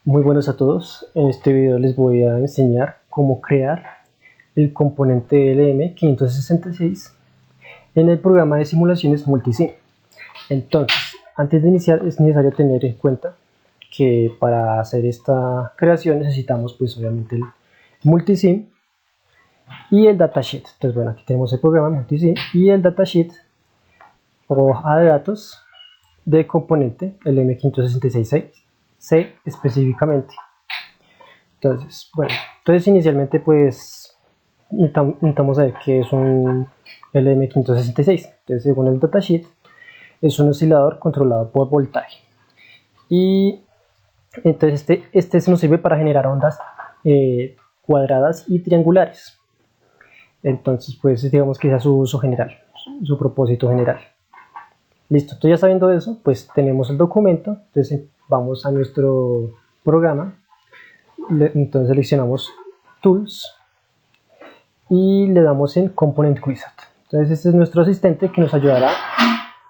Muy buenos a todos. En este video les voy a enseñar cómo crear el componente LM566 en el programa de simulaciones Multisim. Entonces, antes de iniciar es necesario tener en cuenta que para hacer esta creación necesitamos pues obviamente el Multisim y el datasheet. Entonces bueno, aquí tenemos el programa Multisim y el datasheet, hoja de datos del componente LM566C específicamente. Entonces inicialmente pues intentamos saber qué es un LM566. Entonces según el datasheet es un oscilador controlado por voltaje, y entonces este nos sirve para generar ondas cuadradas y triangulares. Entonces pues digamos que ese es su uso general, su propósito general. Listo, entonces ya sabiendo eso, pues tenemos el documento. Entonces vamos a nuestro programa, entonces seleccionamos Tools y le damos en Component Wizard. Entonces este es nuestro asistente que nos ayudará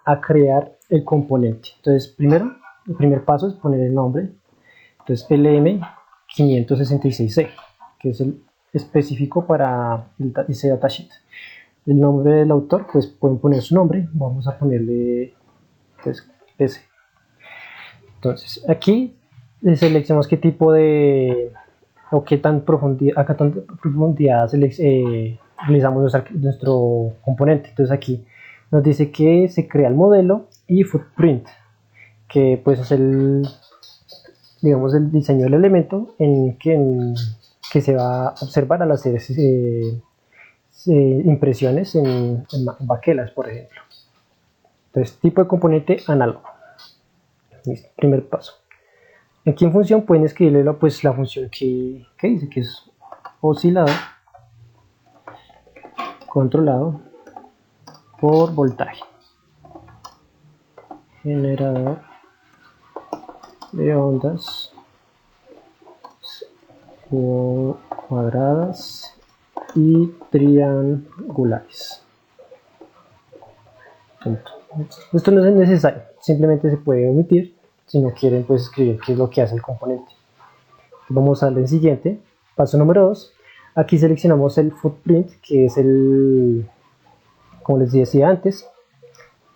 a crear el componente. Entonces el primer paso es poner el nombre. Entonces LM566C, que es el específico para ese datasheet. El nombre del autor, pues pueden poner su nombre. Vamos a ponerle ese. Entonces aquí seleccionamos qué tipo de o qué tan profundidad realizamos nuestro componente. Entonces aquí nos dice que se crea el modelo y footprint, que pues es el diseño del elemento que se va a observar al hacer impresiones en baquelas, por ejemplo. Entonces, tipo de componente análogo. Listo, primer paso. Aquí en función pueden escribirle pues la función que dice que es oscilador controlado por voltaje, generador de ondas cuadradas y triangulares. Esto no es necesario, simplemente se puede omitir si no quieren pues escribir qué es lo que hace el componente. Vamos al siguiente, paso número 2. Aquí seleccionamos el footprint, que es como les decía antes,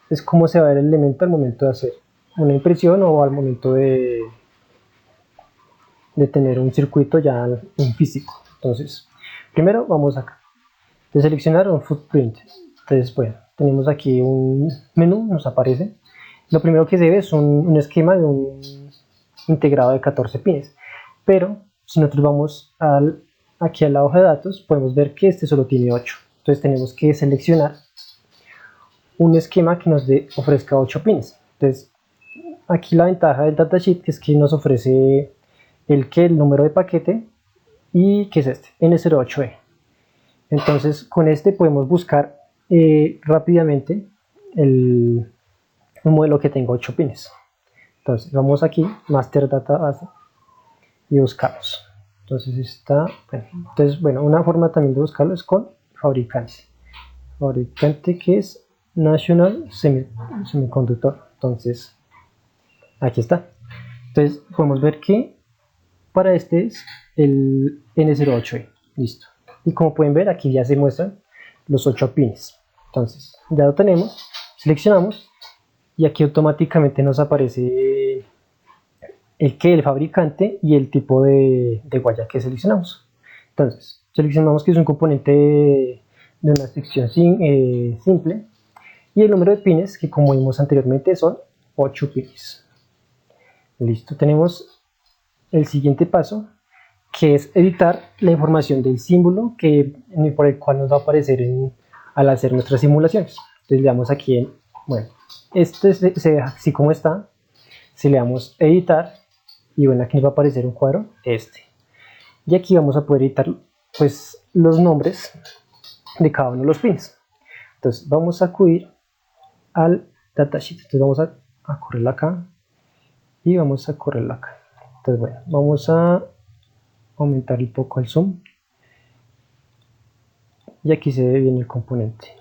es cómo se va a ver el elemento al momento de hacer una impresión o al momento de tener un circuito ya en físico. Entonces, primero vamos acá, de seleccionar un footprint. Entonces, bueno, tenemos aquí un menú, nos aparece. Lo primero que se ve es un esquema de un integrado de 14 pines, pero si nosotros vamos aquí a la hoja de datos, podemos ver que este solo tiene 8. Entonces tenemos que seleccionar un esquema que nos ofrezca 8 pines. Entonces aquí la ventaja del datasheet es que nos ofrece el número de paquete, y que es este, N08E. Entonces con este podemos buscar rápidamente un modelo que tenga 8 pines. Entonces vamos aquí, Master Database, y buscamos. Entonces una forma también de buscarlo es con fabricante que es National Semiconductor. Entonces aquí está. Entonces podemos ver que para este es el N08E. Listo. Y como pueden ver, aquí ya se muestran los 8 pines. Entonces ya lo tenemos, seleccionamos y aquí automáticamente nos aparece el fabricante y el tipo de guaya que seleccionamos. Entonces seleccionamos que es un componente de una sección simple, y el número de pines, que como vimos anteriormente son 8 pines. Listo, tenemos el siguiente paso, que es editar la información del símbolo por el cual nos va a aparecer al hacer nuestras simulaciones. Entonces le damos aquí en, este se deja así como está, si le damos editar, y bueno, aquí nos va a aparecer un cuadro, y aquí vamos a poder editar pues los nombres de cada uno de los pins. Entonces vamos a acudir al datasheet. Entonces vamos a correrlo acá y vamos a correrlo acá. Entonces bueno, vamos a aumentar un poco el zoom y aquí se ve bien el componente.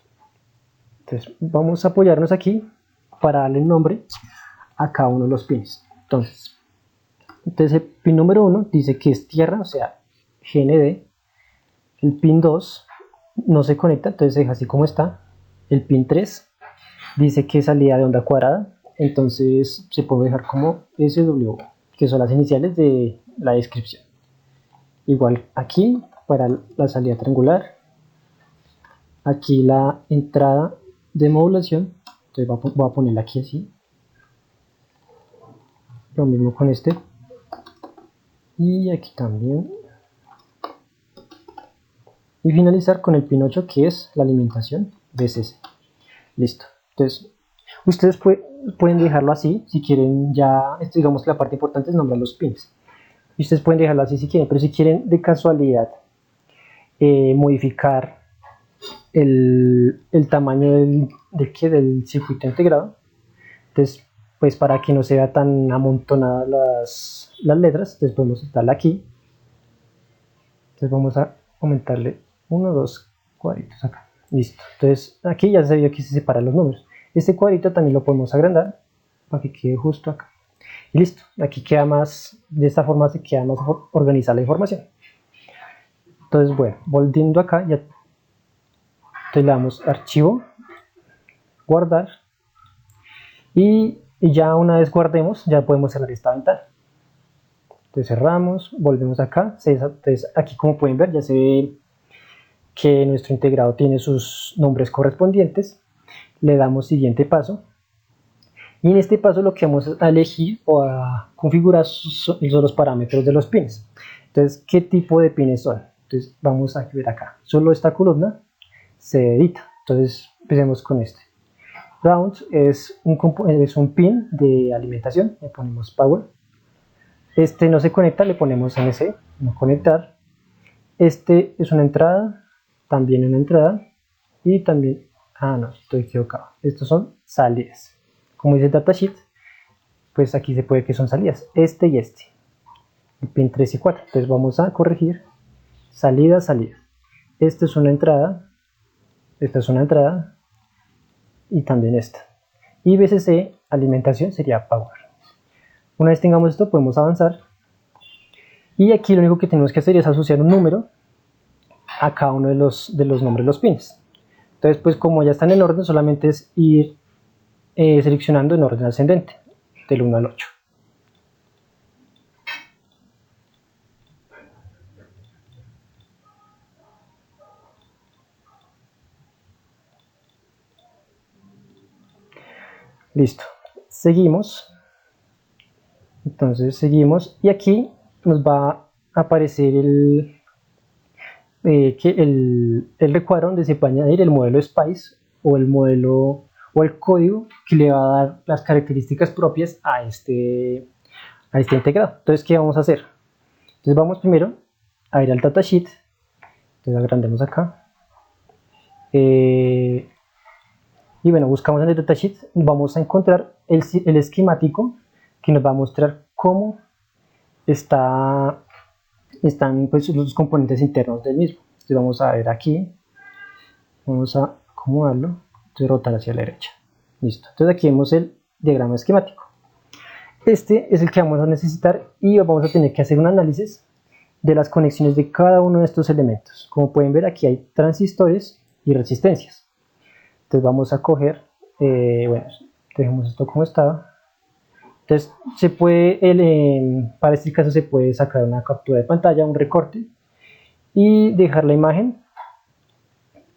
Entonces vamos a apoyarnos aquí para darle nombre a cada uno de los pins. Entonces Entonces el pin número 1 dice que es tierra, o sea, GND. El pin 2 no se conecta, entonces se deja así como está. El pin 3 dice que es salida de onda cuadrada, entonces se puede dejar como SW, que son las iniciales de la descripción. Igual aquí para la salida triangular, aquí la entrada de modulación, entonces voy a ponerla aquí así. Lo mismo con este, y aquí también. Y finalizar con el pin 8, que es la alimentación VCC. Listo. Entonces, ustedes pueden dejarlo así si quieren. Ya, digamos que la parte importante es nombrar los pins. Y ustedes pueden dejarlo así si quieren, pero si quieren de casualidad modificar el tamaño del circuito integrado, entonces, pues para que no se vea tan amontonadas las letras, entonces podemos darle aquí. Entonces vamos a aumentarle 1, 2 cuadritos acá. Listo. Entonces aquí ya se vio que se separan los números. Este cuadrito también lo podemos agrandar para que quede justo acá. Y listo. Aquí queda más, de esta forma se queda más organizada la información. Entonces bueno, volviendo acá, ya entonces le damos archivo, guardar. Y ya una vez guardemos, ya podemos cerrar esta ventana. Entonces cerramos, volvemos acá. Entonces aquí, como pueden ver, ya se ve que nuestro integrado tiene sus nombres correspondientes. Le damos siguiente paso, y en este paso lo que vamos a elegir o a configurar son los parámetros de los pines. Entonces, ¿qué tipo de pines son? Entonces vamos a ver acá, solo esta columna se edita. Entonces empecemos con este. Ground es un pin de alimentación, le ponemos power. Este no se conecta, le ponemos NC, no conectar. Este es una entrada, también una entrada, y también, no, estoy equivocado, estos son salidas. Como dice el datasheet, pues aquí se puede que son salidas, este y este, el pin 3 y 4. Entonces vamos a corregir, salida, salida. Esta es una entrada, esta es una entrada, y también esta. Y VCC, alimentación, sería power. Una vez tengamos esto, podemos avanzar. Y aquí lo único que tenemos que hacer es asociar un número a cada uno de los nombres de los pines. Entonces, pues como ya están en orden, solamente es ir seleccionando en orden ascendente, del 1 al 8. Listo. Seguimos. Entonces seguimos, y aquí nos va a aparecer el recuadro donde se puede añadir el modelo SPICE o el modelo o el código que le va a dar las características propias a este integrado. Entonces, ¿qué vamos a hacer? Entonces vamos primero a ir al datasheet. Entonces agrandemos acá. Y bueno, buscamos en el datasheet, vamos a encontrar el esquemático que nos va a mostrar cómo están pues los componentes internos del mismo. Entonces vamos a ver aquí, vamos a acomodarlo, entonces rotar hacia la derecha. Listo. Entonces aquí vemos el diagrama esquemático. Este es el que vamos a necesitar, y vamos a tener que hacer un análisis de las conexiones de cada uno de estos elementos. Como pueden ver, aquí hay transistores y resistencias. Entonces vamos a coger, bueno, dejemos esto como estaba. Entonces se puede, para este caso se puede sacar una captura de pantalla, un recorte, y dejar la imagen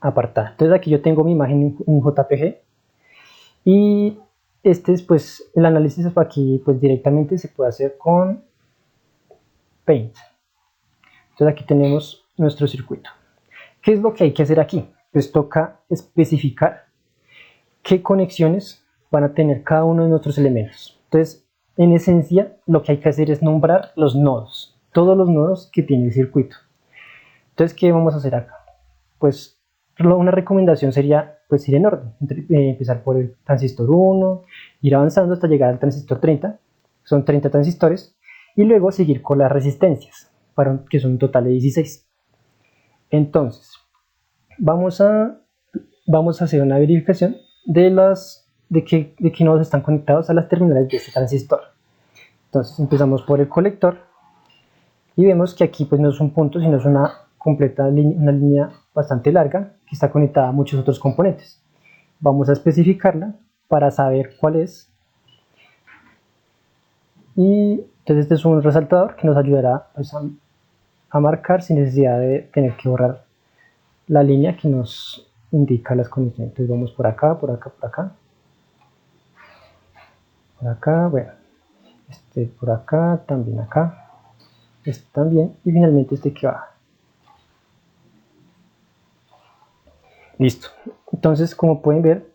apartada. Entonces aquí yo tengo mi imagen en JPG, y este es pues el análisis aquí pues directamente se puede hacer con Paint. Entonces aquí tenemos nuestro circuito. ¿Qué es lo que hay que hacer aquí? Pues toca especificar qué conexiones van a tener cada uno de nuestros elementos. Entonces, en esencia, lo que hay que hacer es nombrar los nodos, todos los nodos que tiene el circuito. Entonces, ¿qué vamos a hacer acá? Pues una recomendación sería pues ir en orden, empezar por el transistor 1, ir avanzando hasta llegar al transistor 30, son 30 transistores, y luego seguir con las resistencias, que son un total de 16. Entonces, vamos a hacer una verificación de qué nodos están conectados a las terminales de este transistor. Entonces empezamos por el colector y vemos que aquí pues no es un punto, sino es una completa una línea bastante larga que está conectada a muchos otros componentes. Vamos a especificarla para saber cuál es. Y entonces este es un resaltador que nos ayudará pues, a marcar sin necesidad de tener que borrar la línea que nos indica las condiciones. Entonces vamos por acá, por acá, por acá. Por acá, bueno, este por acá, también acá, este también, y finalmente este que baja. Listo. Entonces, como pueden ver,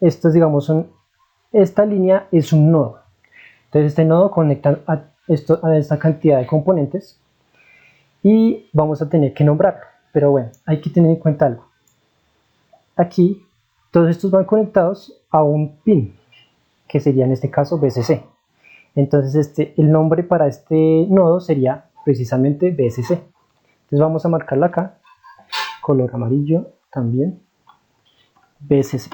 estos, digamos, esta línea es un nodo. Entonces, este nodo conecta a esta cantidad de componentes y vamos a tener que nombrarlo. Pero bueno, hay que tener en cuenta algo. Aquí, todos estos van conectados a un pin, que sería en este caso BSC. Entonces el nombre para este nodo sería precisamente BSC. Entonces vamos a marcarla acá, color amarillo también, BSC.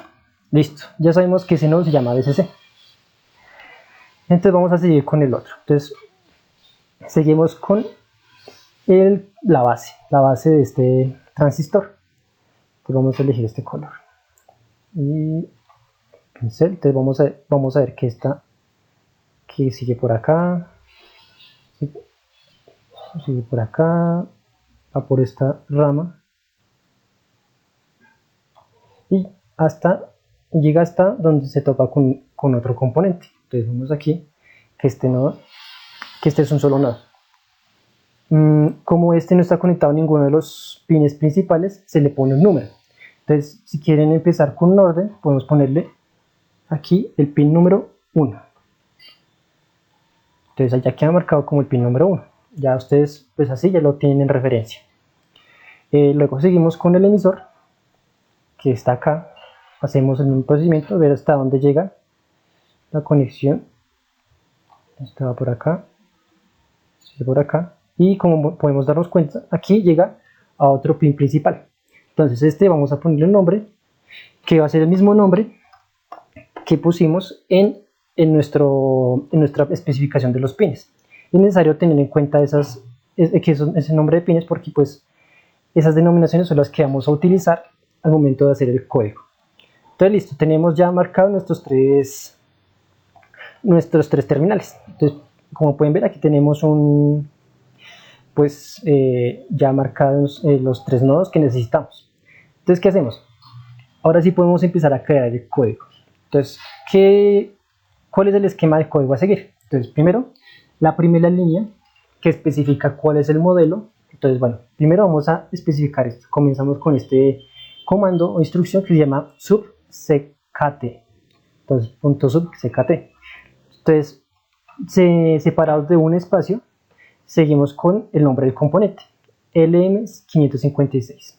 Listo, ya sabemos que ese nodo se llama BSC. Entonces vamos a seguir con el otro. Entonces seguimos con la base de este transistor. Entonces vamos a elegir este color. Y pincel, entonces vamos a ver que que sigue por acá, sigue por acá, va por esta rama y llega hasta donde se topa con otro componente. Entonces vemos aquí que este es un solo nodo. Como este no está conectado a ninguno de los pines principales, se le pone un número. Entonces, si quieren empezar con un orden, podemos ponerle aquí el pin número 1. Entonces allá queda marcado como el pin número 1. Ya ustedes pues así ya lo tienen en referencia. Luego seguimos con el emisor, que está acá. Hacemos el mismo procedimiento, ver hasta dónde llega la conexión. Estaba por acá, sigue por acá. Y como podemos darnos cuenta, aquí llega a otro pin principal. Entonces vamos a ponerle un nombre, que va a ser el mismo nombre que pusimos en nuestra especificación de los pines. Es necesario tener en cuenta ese nombre de pines porque pues esas denominaciones son las que vamos a utilizar al momento de hacer el código. Entonces listo, tenemos ya marcados nuestros tres terminales. Entonces, como pueden ver, aquí tenemos ya marcados los 3 nodos que necesitamos. Entonces, ¿qué hacemos? Ahora sí podemos empezar a crear el código. Entonces, ¿cuál es el esquema de código a seguir? Entonces, primero, la primera línea que especifica cuál es el modelo. Entonces, bueno, primero vamos a especificar esto. Comenzamos con este comando o instrucción que se llama subckt. Entonces, .subckt. Entonces, separados de un espacio, seguimos con el nombre del componente, LM556.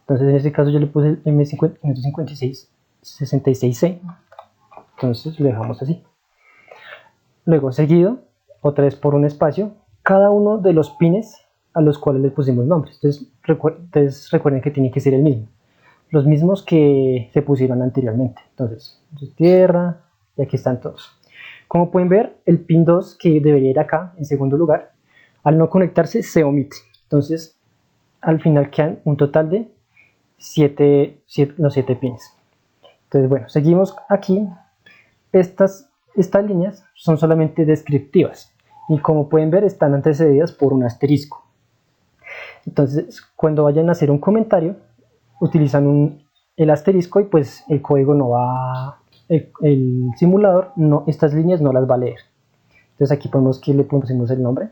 Entonces, en este caso yo le puse el M556-66C. Entonces, lo dejamos así. Luego, seguido, otra vez por un espacio, cada uno de los pines a los cuales le pusimos nombres. Entonces, recuerden que tiene que ser el mismo. Los mismos que se pusieron anteriormente. Entonces, tierra, y aquí están todos. Como pueden ver, el pin 2 que debería ir acá en segundo lugar, al no conectarse se omite. Entonces, al final quedan un total de 7 pins. Entonces, bueno, seguimos aquí. Estas líneas son solamente descriptivas y como pueden ver están antecedidas por un asterisco. Entonces, cuando vayan a hacer un comentario, utilizan el asterisco y pues el código no va, el simulador, estas líneas no las va a leer. Entonces aquí podemos que le pusimos el nombre,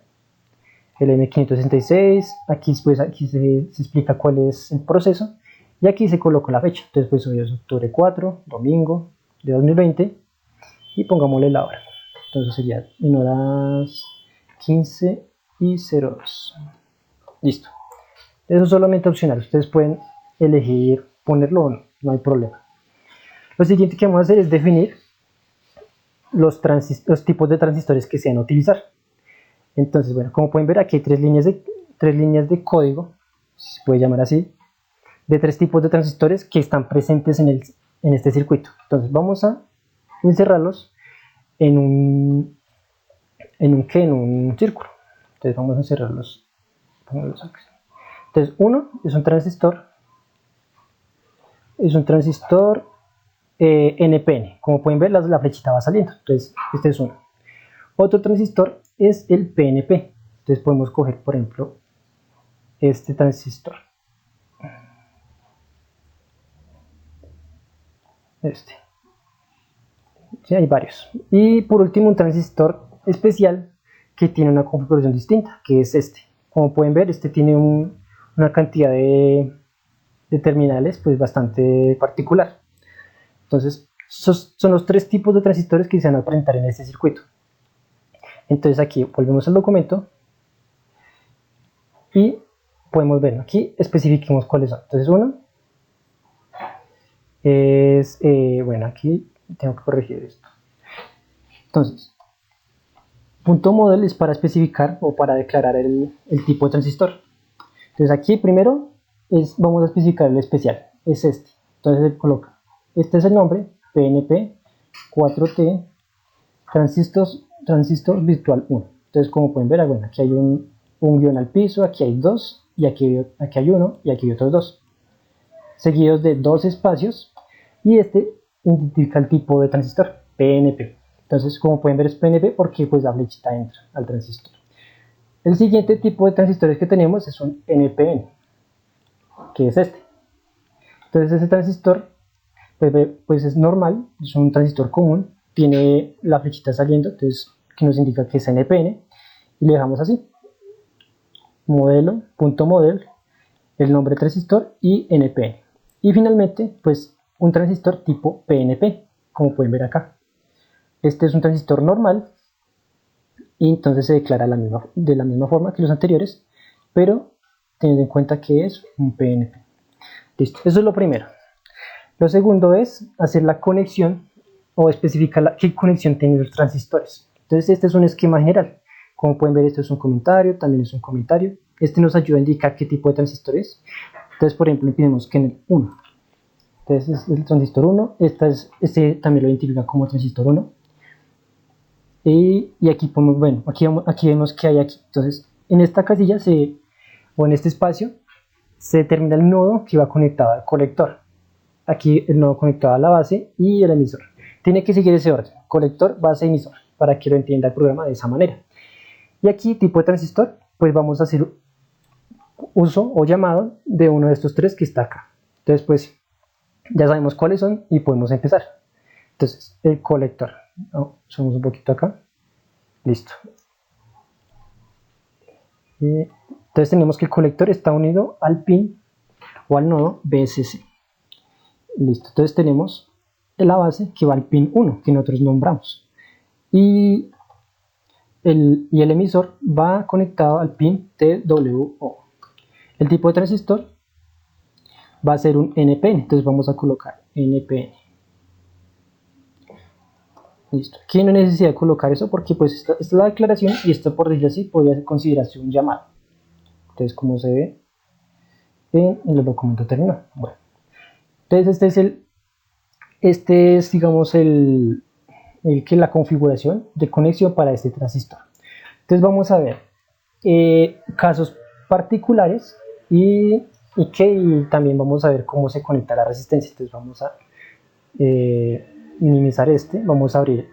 el M566, aquí se explica cuál es el proceso y aquí se colocó la fecha. Entonces pues hoy es octubre 4, domingo de 2020 y pongámosle la hora. Entonces sería en horas 15:02. Listo. Eso es solamente opcional, ustedes pueden elegir ponerlo o no, no hay problema. Lo siguiente que vamos a hacer es definir los tipos de transistores que se van a utilizar. Entonces, bueno, como pueden ver aquí hay tres líneas de código, se puede llamar así, de 3 tipos de transistores que están presentes en este circuito. Entonces vamos a encerrarlos en un en un círculo. Entonces vamos a cerrarlos. Entonces uno es un transistor NPN. Como pueden ver, la flechita va saliendo. Entonces este es uno. Otro transistor es el PNP. Entonces podemos coger, por ejemplo, este transistor. Sí, hay varios. Y por último, un transistor especial que tiene una configuración distinta, que es este. Como pueden ver, este tiene una cantidad de terminales pues bastante particular. Entonces, son los tres tipos de transistores que se van a presentar en este circuito. Entonces aquí volvemos al documento y podemos ver, aquí especifiquemos cuáles son. Entonces uno es, bueno, aquí tengo que corregir esto. Entonces, punto model es para especificar o para declarar el tipo de transistor. Entonces aquí primero vamos a especificar el especial, es este. Entonces se coloca, este es el nombre, PNP 4T transistor virtual 1. Entonces como pueden ver, bueno, aquí hay un guión al piso, aquí hay dos, y aquí hay uno, y aquí hay otros dos, seguidos de dos espacios, y este identifica el tipo de transistor, PNP. Entonces como pueden ver es PNP porque pues la flechita entra al transistor. El siguiente tipo de transistores que tenemos es un NPN, que es este. Entonces ese transistor pues es normal, es un transistor común, tiene la flechita saliendo, entonces que nos indica que es NPN, y le dejamos así, modelo, punto model, el nombre transistor y NPN. Y finalmente pues un transistor tipo PNP, como pueden ver acá. Este es un transistor normal y entonces se declara de la misma forma que los anteriores, pero teniendo en cuenta que es un PNP. Listo, eso es lo primero. Lo segundo es hacer la conexión o especificar qué conexión tienen los transistores. Entonces este es un esquema general. Como pueden ver, esto es un comentario, también es un comentario. Este nos ayuda a indicar qué tipo de transistor es. Entonces, por ejemplo, tenemos que en el 1. Entonces es el transistor 1. Este también lo identifica como transistor 1. Y aquí podemos, bueno, aquí vemos que hay aquí. Entonces, en esta casilla o en este espacio se determina el nodo que va conectado al colector. Aquí el nodo conectado a la base y el emisor. Tiene que seguir ese orden, colector, base, emisor, para que lo entienda el programa de esa manera. Y aquí, tipo de transistor, pues vamos a hacer uso o llamado de uno de estos tres que está acá. Entonces, pues ya sabemos cuáles son y podemos empezar. Entonces, el colector. Subimos un poquito acá. Listo. Entonces tenemos que el colector está unido al pin o al nodo BSC. Listo. Entonces tenemos la base que va al pin 1 que nosotros nombramos. Y el emisor va conectado al pin TWO. El tipo de transistor va a ser un NPN. Entonces vamos a colocar NPN. Listo. Aquí no hay necesidad de colocar eso porque pues esta es la declaración y esto, por decirlo así, podría considerarse un llamado. Entonces, como se ve en el documento terminado. Bueno, entonces este es digamos la configuración de conexión para este transistor. Entonces vamos a ver casos particulares y también vamos a ver cómo se conecta la resistencia. Entonces vamos a minimizar vamos a abrir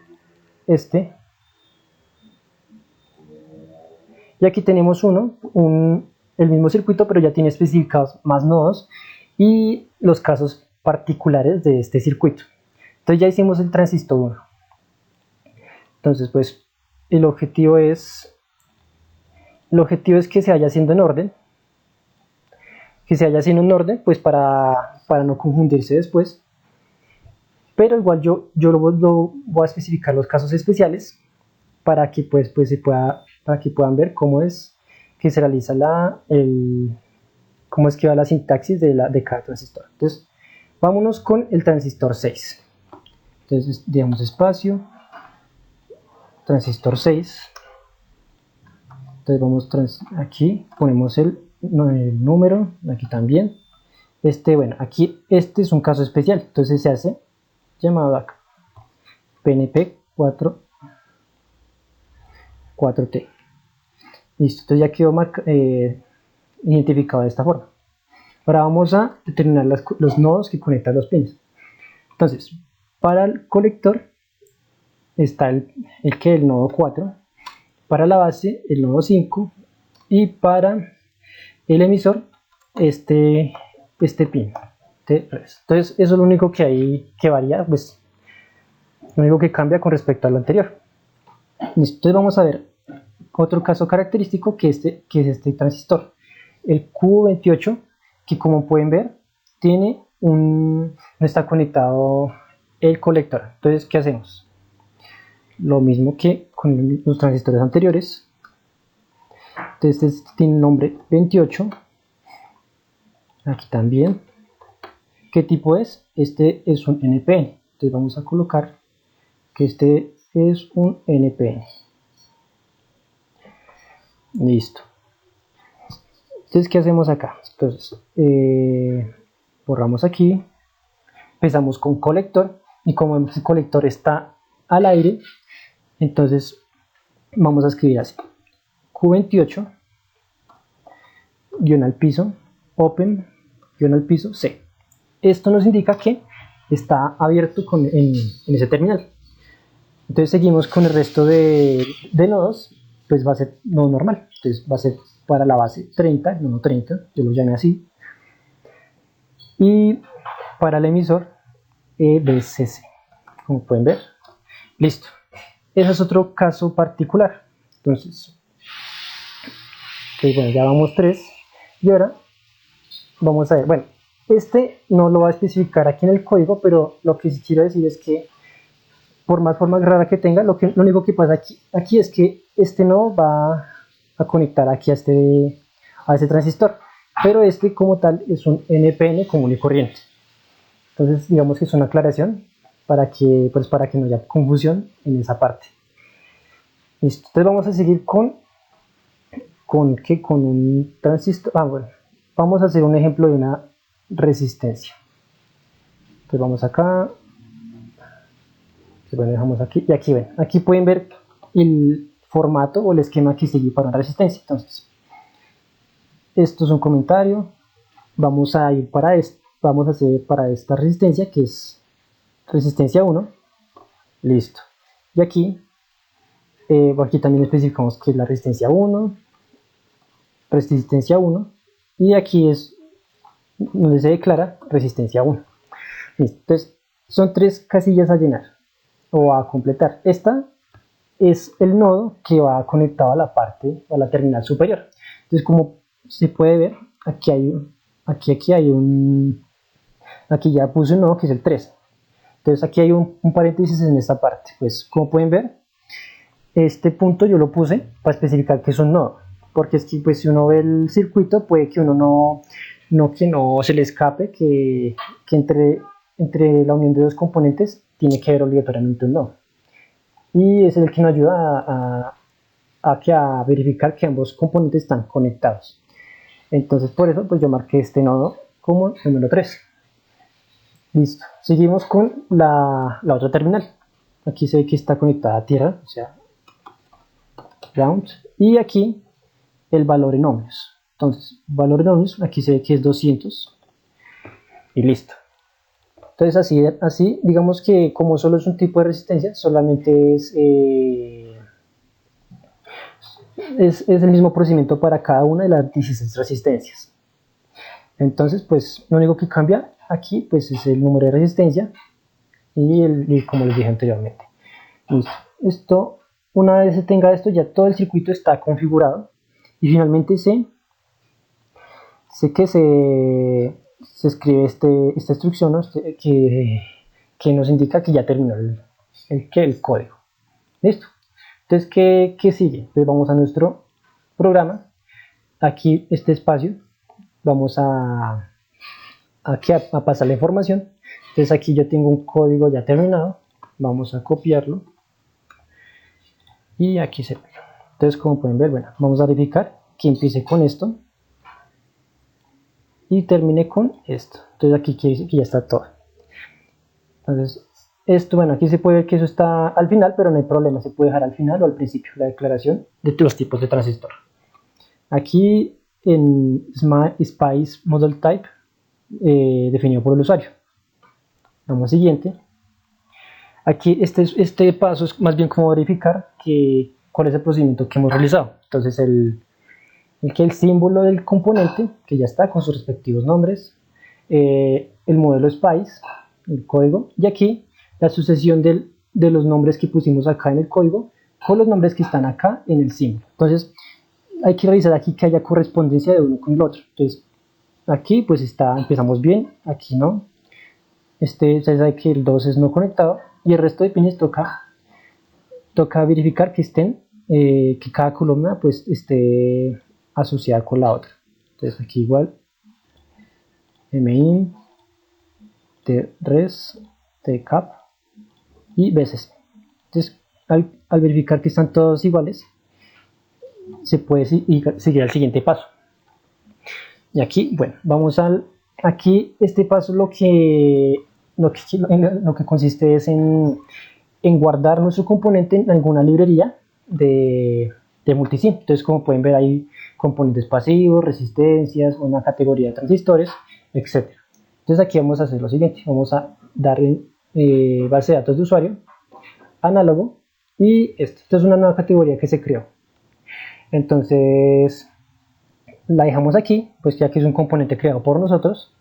y aquí tenemos el mismo circuito, pero ya tiene especificados más nodos y los casos particulares de este circuito. Entonces ya hicimos el transistor 1. Entonces pues el objetivo es que se vaya haciendo en orden, pues para no confundirse después. Pero igual yo lo voy a especificar los casos especiales para que para que puedan ver cómo es que se realiza cómo es que va la sintaxis de cada transistor. Entonces vámonos con el transistor 6. Entonces digamos espacio transistor 6. Entonces vamos aquí ponemos el número, aquí también. Bueno, aquí este es un caso especial, entonces se hace llamado acá PNP 4 4T. Listo, entonces ya quedó identificado de esta forma. Ahora vamos a determinar los nodos que conectan los pines. Entonces, para el colector está el nodo 4, para la base el nodo 5 y para el emisor este pin T3. Entonces eso es lo único que hay que varía, pues lo único que cambia con respecto a lo anterior. Listo, entonces vamos a ver otro caso característico que es este transistor, el Q28, que como pueden ver no está conectado el colector. Entonces, ¿qué hacemos? Lo mismo que con los transistores anteriores. Entonces este tiene nombre 28, aquí también. ¿Qué tipo es? Este es un NPN, entonces vamos a colocar que este es un NPN. Listo. Entonces, ¿qué hacemos acá? Entonces, borramos aquí, empezamos con colector, y como el colector está al aire, entonces vamos a escribir así: Q28, guión al piso, open, guión al piso, C. Esto nos indica que está abierto en ese terminal. Entonces seguimos con el resto de nodos, pues va a ser nodo normal. Entonces va a ser para la base 30, el nodo 30, yo lo llamé así. Y para el emisor BCC, como pueden ver. Listo. Ese es otro caso particular. Entonces bueno, ya vamos 3. Y ahora vamos a ver, bueno, este no lo va a especificar aquí en el código, pero lo que sí quiero decir es que por más forma rara que tenga, lo único que pasa aquí es que este nodo va a conectar aquí a este transistor, pero este como tal es un NPN común y corriente. Entonces digamos que es una aclaración para que no haya confusión en esa parte. Listo, entonces vamos a seguir con un transistor. Bueno, vamos a hacer un ejemplo de una resistencia. Entonces vamos acá, bueno, dejamos aquí, y aquí ven, aquí pueden ver el formato o el esquema que seguí para una resistencia. Entonces esto es un comentario, vamos a ir vamos a hacer para esta resistencia, que es resistencia 1, listo, y aquí también especificamos que es la resistencia 1, y aquí es donde se declara resistencia 1. Listo. Entonces son 3 casillas a llenar o a completar. Esta es el nodo que va conectado a la terminal superior. Entonces, como se puede ver, aquí ya puse un nodo que es el 3. Entonces aquí hay un paréntesis en esta parte. Pues como pueden ver, este punto yo lo puse para especificar que es un nodo, porque es que pues si uno ve el circuito puede que uno no se le escape que entre la unión de dos componentes tiene que haber obligatoriamente un nodo, y es el que nos ayuda a verificar que ambos componentes están conectados. Entonces por eso pues yo marqué este nodo como número 3. Listo, seguimos con la otra terminal. Aquí se ve que está conectada a tierra, o sea ground, y aquí el valor en ohmios. Entonces valor en ohmios, aquí se ve que es 200 y listo. Entonces así digamos que como solo es un tipo de resistencia, solamente es el mismo procedimiento para cada una de las 16 resistencias. Entonces pues lo único que cambia aquí pues es el número de resistencia y como les dije anteriormente. Listo. Esto, una vez se tenga esto, ya todo el circuito está configurado, y finalmente sé que se escribe esta instrucción, ¿no? que nos indica que ya terminó el código. Listo. Entonces, ¿qué sigue? Pues vamos a nuestro programa. Aquí este espacio vamos a pasar la información. Entonces aquí yo tengo un código ya terminado, vamos a copiarlo y aquí se pega. Entonces como pueden ver, bueno, vamos a verificar que empiece con esto y termine con esto. Entonces aquí quiere decir que ya está todo. Entonces Esto, bueno, aquí se puede ver que eso está al final, pero no hay problema, se puede dejar al final o al principio la declaración de los tipos de transistor. Aquí en Spice Model Type, definido por el usuario. Vamos siguiente. Aquí este paso es más bien como verificar cuál es el procedimiento que hemos realizado. Entonces el símbolo del componente, que ya está con sus respectivos nombres, el modelo Spice, el código, y aquí la sucesión de los nombres que pusimos acá en el código con los nombres que están acá en el símbolo. Entonces hay que revisar aquí que haya correspondencia de uno con el otro. Entonces aquí pues empezamos bien, aquí no. Se sabe que el 2 es no conectado y el resto de pines toca verificar que que cada columna pues esté asociada con la otra. Entonces aquí igual min, tres, tcap y veces. Entonces al verificar que están todos iguales, se puede seguir al siguiente paso. Y aquí, bueno, aquí este paso lo que consiste es en guardar nuestro componente en alguna librería de multisim. Entonces, como pueden ver, hay componentes pasivos, resistencias, una categoría de transistores, etc. Entonces aquí vamos a hacer lo siguiente, vamos a darle base de datos de usuario, análogo, y esto es una nueva categoría que se creó. Entonces la dejamos aquí, pues ya que es un componente creado por nosotros,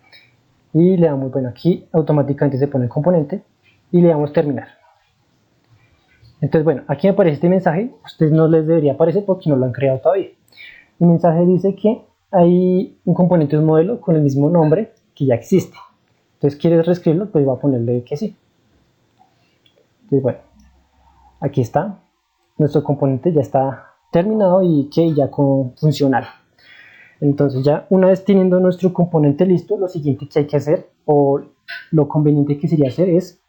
y le damos, bueno, aquí automáticamente se pone el componente y le damos terminar. Entonces, bueno, aquí me aparece este mensaje, a ustedes no les debería aparecer porque no lo han creado todavía. El mensaje dice que hay un componente de un modelo con el mismo nombre que ya existe. Entonces, ¿quieres reescribirlo? Pues voy a ponerle que sí. Entonces, bueno, aquí está, nuestro componente ya está terminado y que ya funcional. Entonces ya una vez teniendo nuestro componente listo, lo siguiente que hay que hacer, o lo conveniente que sería hacer, es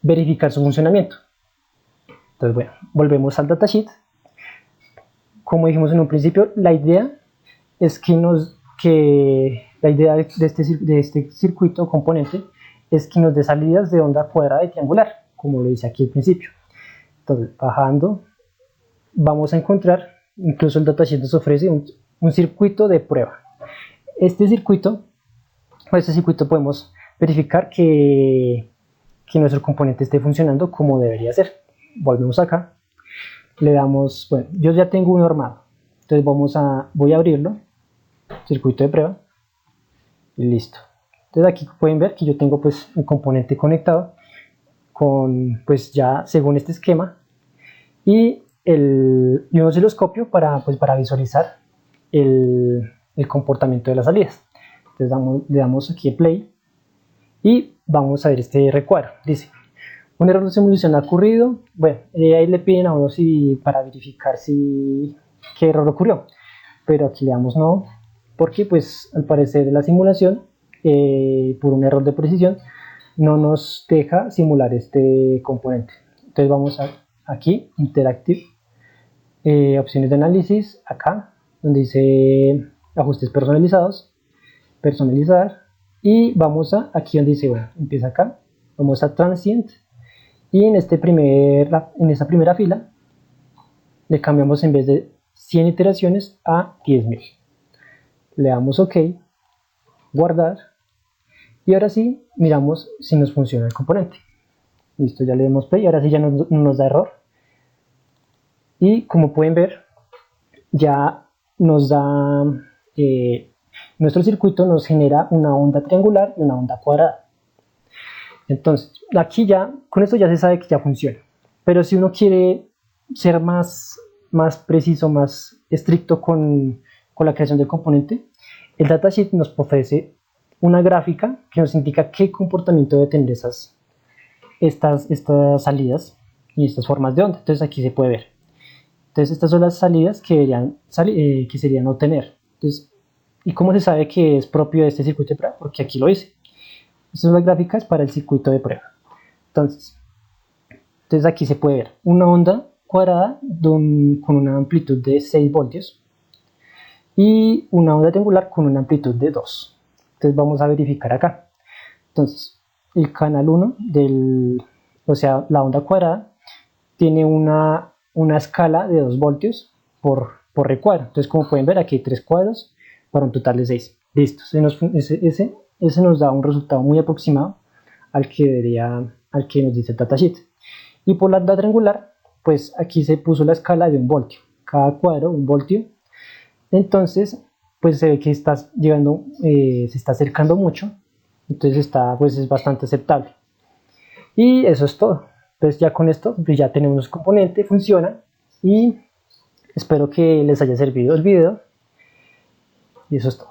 verificar su funcionamiento. Entonces bueno, volvemos al datasheet. Como dijimos en un principio, la idea es la idea de este circuito o componente es que nos dé salidas de onda cuadrada y triangular, como lo dice aquí al principio. Entonces bajando, vamos a encontrar, incluso el datasheet nos ofrece un circuito de prueba. Este circuito podemos verificar que nuestro componente esté funcionando como debería ser. Volvemos acá, le damos, bueno, yo ya tengo uno armado, entonces voy a abrirlo, circuito de prueba, y listo. Entonces aquí pueden ver que yo tengo pues un componente conectado con, pues ya según este esquema, y un osciloscopio para visualizar el comportamiento de las salidas. Entonces le damos aquí play y vamos a ver este recuadro. Dice, un error de simulación ha ocurrido. Bueno, ahí le piden a uno para verificar qué error ocurrió, pero aquí le damos no, porque pues al parecer la simulación, por un error de precisión, no nos deja simular este componente. Entonces vamos aquí, Interactive, opciones de análisis, acá donde dice ajustes personalizados, personalizar, y vamos aquí donde dice, bueno, empieza acá, vamos a Transient, y en esta primera fila le cambiamos en vez de 100 iteraciones a 10.000. Le damos OK, guardar, y ahora sí miramos si nos funciona el componente. Listo, ya le damos play, ahora sí ya no nos da error, y como pueden ver ya nos da, nuestro circuito nos genera una onda triangular y una onda cuadrada. Entonces aquí con esto ya se sabe que ya funciona, pero si uno quiere ser más preciso, más estricto con la creación del componente, el datasheet nos ofrece una gráfica que nos indica qué comportamiento debe tener estas salidas y estas formas de onda. Entonces aquí se puede ver. Entonces estas son las salidas que serían obtener. Entonces, ¿y cómo se sabe que es propio de este circuito de prueba? Porque aquí lo dice. Estas son las gráficas para el circuito de prueba. Entonces aquí se puede ver una onda cuadrada con una amplitud de 6 voltios y una onda triangular con una amplitud de 2. Entonces vamos a verificar acá. Entonces el canal 1 o sea, la onda cuadrada, tiene una escala de 2 voltios por recuadro. Entonces, como pueden ver, aquí hay 3 cuadros para un total de 6. Listo, ese nos da un resultado muy aproximado al que nos dice el datasheet. Y por la onda triangular, pues aquí se puso la escala de 1 voltio. Cada cuadro, 1 voltio. Entonces, pues se ve que está llegando, se está acercando mucho. Entonces pues es bastante aceptable. Y eso es todo. Entonces ya con esto pues ya tenemos el componente, funciona. Y espero que les haya servido el video. Y eso es todo.